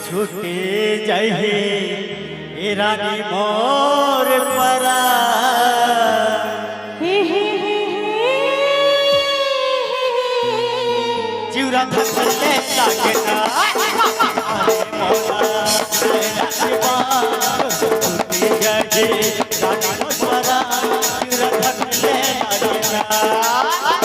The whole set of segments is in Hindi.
छूटे जाए रानी मोर परा जीवरा धसले लागे ना छूटे जाए रानी मोर परा जीवरा धसले लागे ना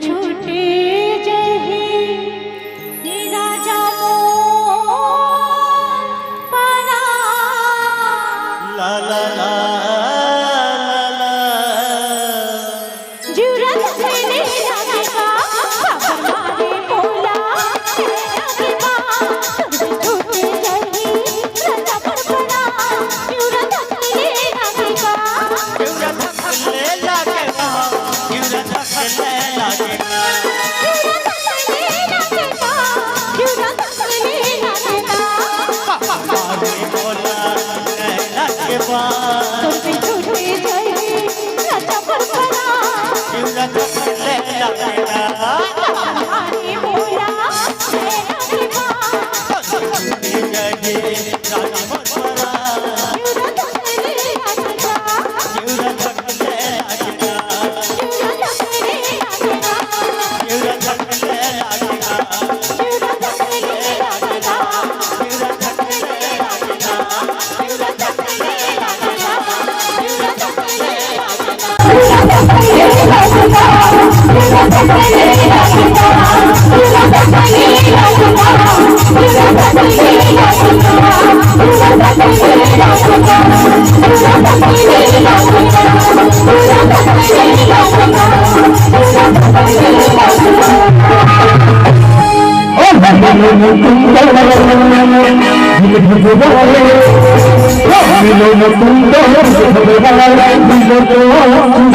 छूटे जही राजा मोर परा ला ला ला ला जीवरा धसले लागे का बाबा बोला लागे का छूटे जही राजा मोर परा जीवरा धसले लागे का जीवरा धसले लागे का जीवरा धसले लागे का तुम